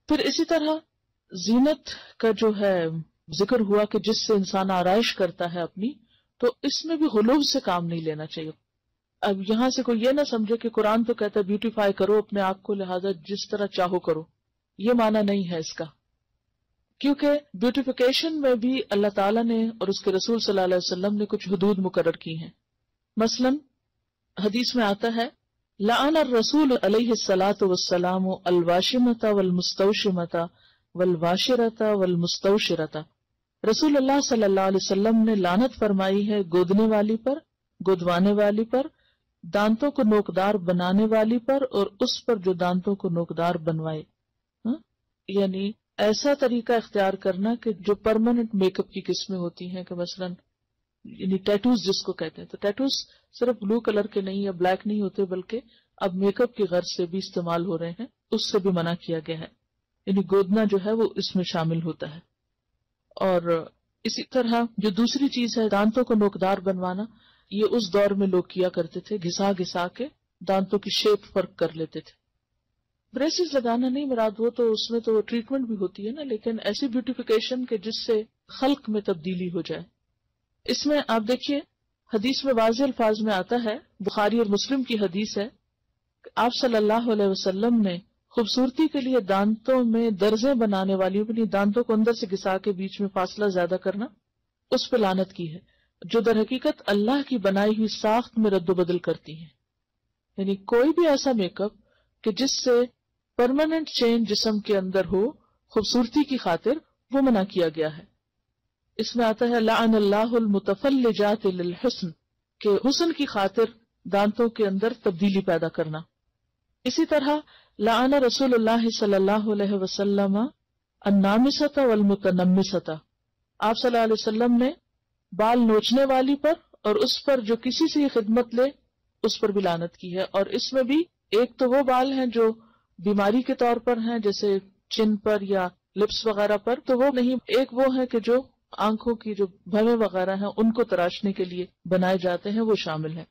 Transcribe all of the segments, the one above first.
پھر اسی طرح زینت کا جو ہے ذکر ہوا کہ جس سے انسان آرائش کرتا ہے اپنی، تو اس میں بھی غلو سے کام نہیں لینا چاہیے. اب یہاں سے کوئی یہ نہ سمجھے کہ قرآن تو کہتا ہے بیوٹیفائی کرو اپنے آپ کو، لہذا جس طرح چاہو کرو. یہ معنی نہیں ہے اس کا، کیونکہ بیوٹیفیکیشن میں بھی اللہ تعالیٰ نے اور اس کے رسول صلی اللہ علیہ وسلم نے کچھ حدود مقرر کی ہیں. مثلا حدیث میں آتا ہے لعن الرسول علیہ الصلاۃ والسلام الواشمۃ والمستوشمۃ والواشرۃ والمستوشرۃ. رسول اللہ صلی اللہ علیہ وسلم نے لعنت فرمائی ہے گودنے والی پر، گودوانے والی پر، دانتوں کو نوکدار بنانے والی پر، اور اس پر جو دانتوں کو نوکدار بنوائے. یعنی ایسا طریقہ اختیار کرنا کہ جو پرماننٹ میک اپ کی قسمیں ہوتی ہیں، کہ مثلا یعنی ٹیٹوز جس کو کہتے ہیں، تو ٹیٹوز صرف بلو کلر کے نہیں یا بلیک نہیں ہوتے، بلکہ اب میک اپ کی غرض سے بھی استعمال ہو رہے ہیں، اس سے بھی منع کیا گیا ہے. یعنی گودنا جو ہے وہ اس میں شامل ہوتا ہے. اور اسی طرح جو دوسری چیز ہے دانتوں کو نوکدار بنوانا، یہ اس دور میں لوگ کیا کرتے تھے، گھسا گھسا کے دانتوں کی شیپ فرق کر لیتے تھے. بریسز لگانا نہیں مراد، وہ تو اس میں تو ٹریٹمنٹ بھی ہوتی ہے نا، لیکن ایسی بیوٹیفیکیشن کہ جس سے خلق میں تبدیلی ہو جائے. اس میں آپ دیکھیے حدیث میں واضح الفاظ میں آتا ہے، بخاری اور مسلم کی حدیث ہے کہ آپ صلی اللہ علیہ وسلم نے خوبصورتی کے لیے دانتوں میں درزیں بنانے والی، اپنی دانتوں کو اندر سے گھسا کے بیچ میں فاصلہ زیادہ کرنا، اس پہ لعنت کی ہے، جو در حقیقت اللہ کی بنائی ہوئی ساخت میں رد و بدل کرتی ہیں. یعنی کوئی بھی ایسا میک اپ کہ جس سے پرماننٹ چینج جسم کے اندر ہو خوبصورتی کی خاطر، وہ منع کیا گیا ہے. اس میں آتا ہے لعن اللہ المتفلجات للحسن، کہ حسن کی خاطر دانتوں کے اندر تبدیلی پیدا کرنا. اسی طرح لعن رسول اللہ صلی اللہ علیہ وسلم النامصۃ والمتنمصۃ. آپ صلی اللہ علیہ وسلم نے بال نوچنے والی پر اور اس پر جو کسی سے خدمت لے اس پر بھی لعنت کی ہے. اور اس میں بھی ایک تو وہ بال ہیں جو بیماری کے طور پر ہیں، جیسے چن پر یا لپس وغیرہ پر، تو وہ نہیں. ایک وہ ہے کہ جو آنکھوں کی جو بھویں وغیرہ ہیں ان کو تراشنے کے لیے بنائے جاتے ہیں، وہ شامل ہیں.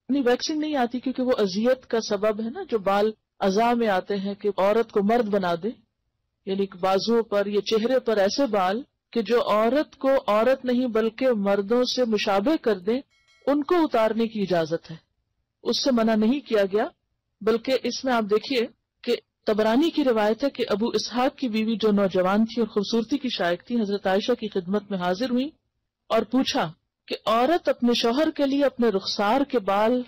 نہیں، ویکسنگ نہیں آتی کیونکہ وہ اذیت کا سبب ہے نا. جو بال اعضاء میں آتے ہیں کہ عورت کو مرد بنا دے، یعنی بازوؤں پر یا چہرے پر ایسے بال کہ جو عورت کو عورت نہیں بلکہ مردوں سے مشابہ کر دیں، ان کو اتارنے کی اجازت ہے. اس سے منع نہیں کیا گیا. بلکہ اس میں آپ دیکھیے کہ طبرانی کی روایت ہے کہ ابو اسحاق کی بیوی جو نوجوان تھی اور خوبصورتی کی شائق تھی، حضرت عائشہ کی خدمت میں حاضر ہوئی اور پوچھا کہ عورت اپنے شوہر کے لیے اپنے رخسار کے بال،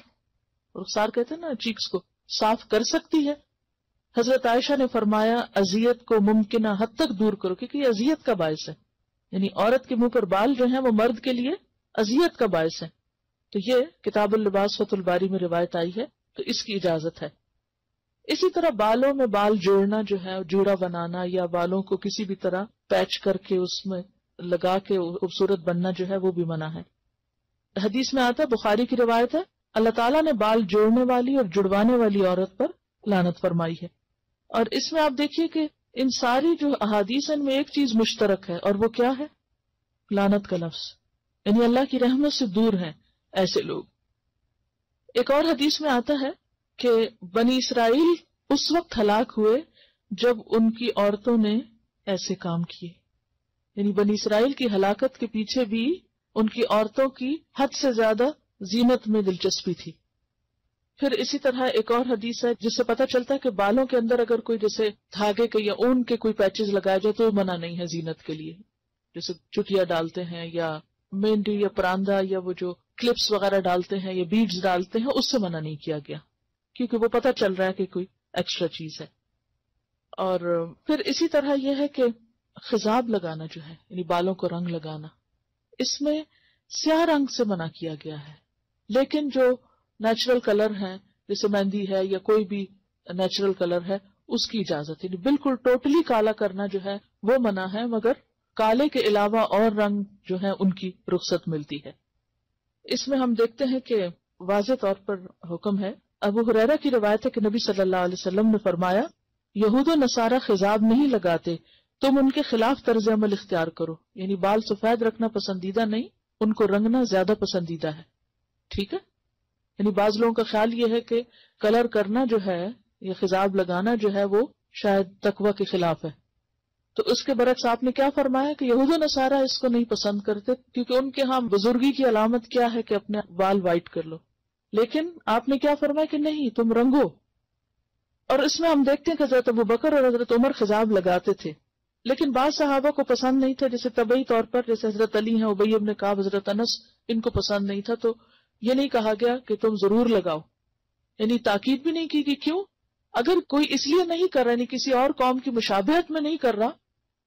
رخسار کہتے ہیں نا چیکس کو، صاف کر سکتی ہے؟ حضرت عائشہ نے فرمایا اذیت کو ممکنہ حد تک دور کرو، کیونکہ یہ اذیت کا باعث ہے. یعنی عورت کے منہ پر بال جو ہیں وہ مرد کے لیے اذیت کا باعث ہے. تو یہ کتاب اللباس فتح الباری میں روایت آئی ہے، تو اس کی اجازت ہے. اسی طرح بالوں میں بال جوڑنا جو ہے، جوڑا بنانا یا بالوں کو کسی بھی طرح پیچ کر کے اس میں لگا کے خوبصورت بننا جو ہے، وہ بھی منع ہے. حدیث میں آتا ہے، بخاری کی روایت ہے، اللہ تعالیٰ نے بال جوڑنے والی اور جڑوانے والی عورت پر لعنت فرمائی ہے. اور اس میں آپ دیکھیے کہ ان ساری جو احادیث ان میں ایک چیز مشترک ہے، اور وہ کیا ہے؟ لعنت کا لفظ. یعنی اللہ کی رحمت سے دور ہیں ایسے لوگ. ایک اور حدیث میں آتا ہے کہ بنی اسرائیل اس وقت ہلاک ہوئے جب ان کی عورتوں نے ایسے کام کیے. یعنی بنی اسرائیل کی ہلاکت کے پیچھے بھی ان کی عورتوں کی حد سے زیادہ زینت میں دلچسپی تھی. پھر اسی طرح ایک اور حدیث ہے جس سے پتہ چلتا ہے کہ بالوں کے اندر اگر کوئی جیسے دھاگے کے یا اون کے کوئی پیچز لگائے جائے تو منع نہیں ہے زینت کے لیے. جیسے چٹیا ڈالتے ہیں یا مہندی یا پراندہ یا وہ جو کلپس وغیرہ ڈالتے ہیں یا بیڈز ڈالتے ہیں، اس سے منع نہیں کیا گیا کیونکہ وہ پتہ چل رہا ہے کہ کوئی ایکسٹرا چیز ہے. اور پھر اسی طرح یہ ہے کہ خضاب لگانا جو ہے، یعنی بالوں کو رنگ لگانا، اس میں سیاہ رنگ سے منع کیا گیا ہے. لیکن جو نیچرل کلر ہیں جیسے مہندی ہے یا کوئی بھی نیچرل کلر ہے، اس کی اجازت ہے. بالکل ٹوٹلی کالا کرنا جو ہے وہ منع ہے، مگر کالے کے علاوہ اور رنگ جو ہیں ان کی رخصت ملتی ہے. اس میں ہم دیکھتے ہیں کہ واضح طور پر حکم ہے. ابو ہریرہ کی روایت ہے کہ نبی صلی اللہ علیہ وسلم نے فرمایا، یہود و نصارہ خضاب نہیں لگاتے، تم ان کے خلاف طرز عمل اختیار کرو. یعنی بال سفید رکھنا پسندیدہ نہیں، ان کو رنگنا زیادہ پسندیدہ ہے. ٹھیک ہے. یعنی بعض لوگوں کا خیال یہ ہے کہ کلر کرنا جو ہے یا خضاب لگانا جو ہے وہ شاید تقوی کے خلاف ہے. تو اس کے برعکس آپ نے کیا فرمایا کہ یہود و نصارہ اس کو نہیں پسند کرتے کیونکہ ان کے ہاں بزرگی کی علامت کیا ہے کہ اپنے بال وائٹ کر لو. لیکن آپ نے کیا فرمایا کہ نہیں تم رنگو. اور اس میں ہم دیکھتے ہیں کہ حضرت ابوبکر اور حضرت عمر خضاب لگاتے تھے، لیکن بعض صحابہ کو پسند نہیں تھا، جیسے طبعی طور پر جیسے حضرت علی ہیں، ابی ابن کعب، حضرت انس، ان کو پسند نہیں تھا. تو یہ نہیں کہا گیا کہ تم ضرور لگاؤ، یعنی تاکید بھی نہیں کی کہ کیوں. اگر کوئی اس لیے نہیں کر رہا، یعنی کسی اور قوم کی مشابہت میں نہیں کر رہا،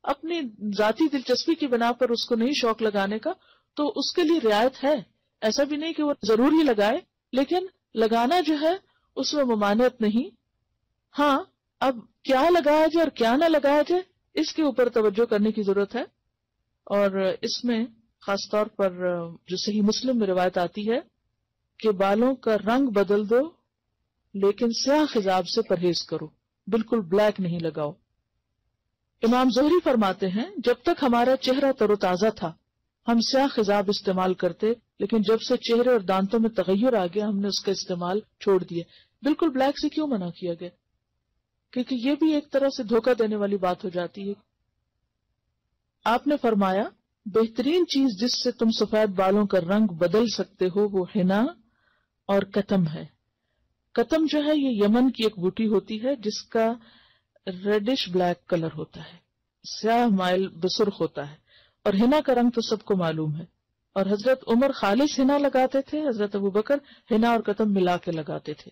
اپنی ذاتی دلچسپی کی بنا پر اس کو نہیں شوق لگانے کا، تو اس کے لیے رعایت ہے. ایسا بھی نہیں کہ وہ ضرور ہی لگائے، لیکن لگانا جو ہے اس میں ممانعت نہیں. ہاں اب کیا لگایا جائے اور کیا نہ لگایا جائے اس کے اوپر توجہ کرنے کی ضرورت ہے. اور اس میں خاص طور پر جو صحیح مسلم میں روایت آتی ہے کہ بالوں کا رنگ بدل دو لیکن سیاہ خضاب سے پرہیز کرو، بالکل بلیک نہیں لگاؤ. امام زہری فرماتے ہیں جب تک ہمارا چہرہ تر و تازہ تھا ہم سیاہ خضاب استعمال کرتے، لیکن جب سے چہرے اور دانتوں میں تغیر آ گیا ہم نے اس کا استعمال چھوڑ دیا. بالکل بلیک سے کیوں منع کیا گیا؟ کیونکہ یہ بھی ایک طرح سے دھوکہ دینے والی بات ہو جاتی ہے. آپ نے فرمایا بہترین چیز جس سے تم سفید بالوں کا رنگ بدل سکتے ہو وہ حنا اور کتم ہے. کتم جو ہے یہ یمن کی ایک بوٹی ہوتی ہے جس کا ریڈش بلیک کلر ہوتا ہے، سیاہ مائل بسرخ ہوتا ہے. اور حنا کا رنگ تو سب کو معلوم ہے. اور حضرت عمر خالص حنا لگاتے تھے، حضرت ابوبکر حنا اور کتم ملا کے لگاتے تھے.